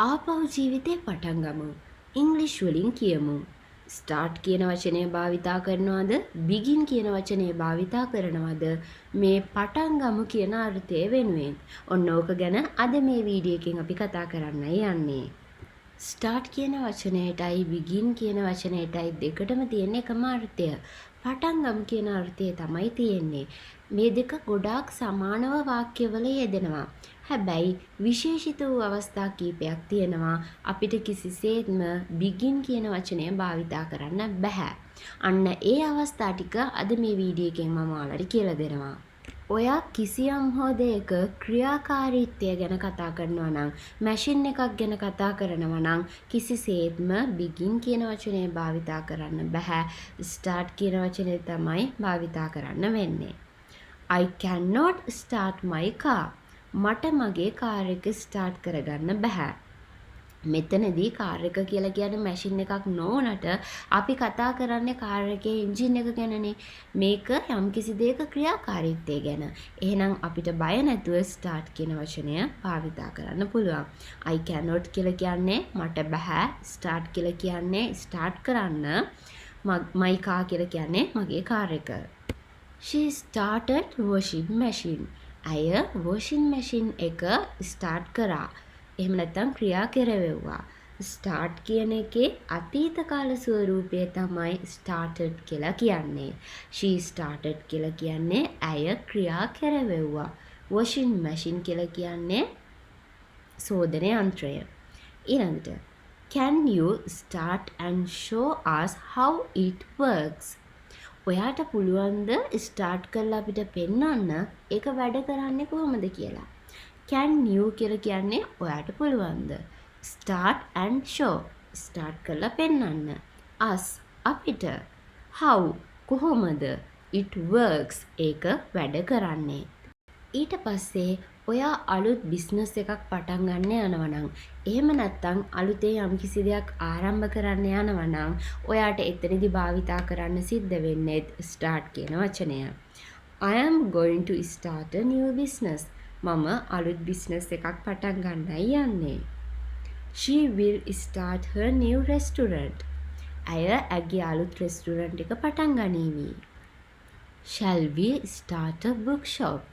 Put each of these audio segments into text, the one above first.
ආපහු ජීවිතේ පටන් ගමු. ඉංග්‍රීසි වලින් කියමු. ස්ටාර්ට් කියන වචනය භාවිතා කරනවද? begin කියන වචනය භාවිතා කරනවද? මේ පටන් ගමු කියන අර්ථය වෙනුවෙන්. ඔන්න ඕක ගැන අද මේ වීඩියෝ එකෙන් අපි කතා කරන්නයි යන්නේ. ස්ටාර්ට් කියන වචනයටයි begin කියන වචනයටයි දෙකටම තියෙන එකම අර්ථය. පටන් ගමු කියන අර්ථය තමයි තියෙන්නේ. මේ දෙක ගොඩාක් සමානව වාක්‍යවල යෙදෙනවා. හැබැයි විශේෂිත වූ අවස්ථා කීපයක් තියෙනවා අපිට කිසිසේත්ම begin කියන වචනය භාවිතා කරන්න බෑ. අන්න ඒ අවස්ථා ටික අද මේ වීඩියෝ එකෙන් මම ඔයාලට කියලා දෙනවා. ඔයා කිසියම් හෝ දෙයක ක්‍රියාකාරීත්වය ගැන කතා කරනවා නම් මැෂින් එකක් ගැන කතා කරනවා නම් කිසිසේත්ම begin කියන වචනය භාවිතා කරන්න බෑ. start කියන වචනය තමයි භාවිතා කරන්න වෙන්නේ. I cannot start my car. මට මගේ කාර් එක ස්ටාර්ට් කරගන්න බෑ. මෙතනදී කාර් එක කියලා කියන්නේ මැෂින් එකක් නොවනට අපි කතා කරන්නේ කාර් එකේ එන්ජින් එක ගැනනේ. මේක යම්කිසි දෙයක ක්‍රියාකාරීත්වය ගැන. එහෙනම් අපිට බය නැතුව ස්ටාර්ට් කියන වචනය භාවිතා කරන්න පුළුවන්. I cannot කියලා කියන්නේ මට බෑ. ස්ටාර්ට් කියලා කියන්නේ ස්ටාර්ට් කරන්න. my car කියලා කියන්නේ මගේ කාර් එක. She started washing machine. ඇය වොෂින් මැෂින් එක ස්ටාර්ට් කරා. එහෙම නැත්නම් ක්‍රියා කෙරෙව්වා. ස්ටාර්ට් කියන එකේ අතීත කාල ස්වරූපය තමයි started කියලා කියන්නේ. she started කියලා කියන්නේ ඇය ක්‍රියා කෙරෙව්වා. වොෂින් මැෂින් කියලා කියන්නේ සෝදන යන්ත්‍රය. ඊළඟට can you start and show us how it works? ඔයාට පුළුවන්ද ස්ටාර්ට් කරලා අපිට පෙන්වන්න ඒක වැඩ කරන්නේ කොහොමද කියලා. can you කියලා කියන්නේ ඔයාට පුළුවන්ද. start and show ස්ටාර්ට් කරලා පෙන්වන්න. us අපිට. how කොහොමද. it works ඒක වැඩ කරන්නේ. ඊට පස්සේ ඔයා අලුත් බිස්නස් එකක් පටන් ගන්න යනවා නම් එහෙම නැත්නම් අලුතේ යම්කිසි දෙයක් ආරම්භ කරන්න යනවා නම් ඔයාට එතනදී භාවිතා කරන්න සිද්ධ වෙන්නේ start කියන වචනය. I am going to start a new business. මම අලුත් බිස්නස් එකක් පටන් ගන්නයි යන්නේ. She will start her new restaurant. ඇය ඇගේ අලුත් රෙස්ටුරන්ට් එක පටන් ගනීවි. Shall we start a bookshop?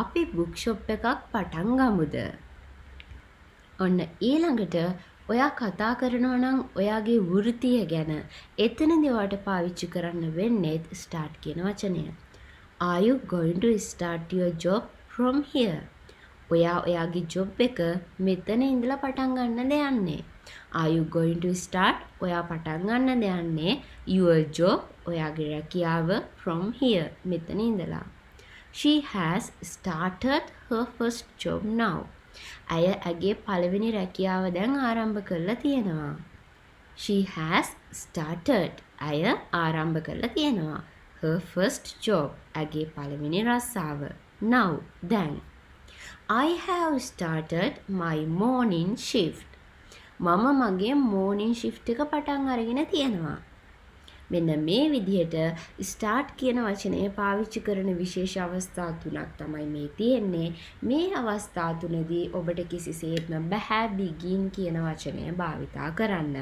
අපි බුක්ෂොප් එකක් පටන් ගමුද? ඔන්න ඊළඟට ඔයා කතා කරනවා නම් ඔයාගේ වෘත්තිය ගැන එතනදී ඔයාට පාවිච්චි කරන්න වෙන්නේ start කියන වචනය. Are you going to start your job from here? ඔයා ඔයාගේ job එක මෙතන ඉඳලා පටන් ගන්නද යන්නේ? Are you going to start? ඔයා පටන් ගන්නද යන්නේ your job ඔයාගේ රැකියාව from here මෙතන ඉඳලා. She has started her first job now. ඇය ඇගේ පළවෙනි රැකියාව දැන් ආරම්භ කරලා තියෙනවා. She has started. ඇය ආරම්භ කරලා තියෙනවා. Her first job. ඇගේ පළවෙනි රස්සාව. Now. දැන්. I have started my morning shift. මම මගේ morning shift එක පටන් අරගෙන තියෙනවා. මෙන්න මේ විදිහට ස්ටාර්ට් කියන වචනය පාවිච්චි කරන විශේෂ අවස්ථා තුනක් තමයි මේ තියෙන්නේ. මේ අවස්ථා තුනදී ඔබට කිසිසේත්ම බෑ begin කියන වචනය භාවිතා කරන්න.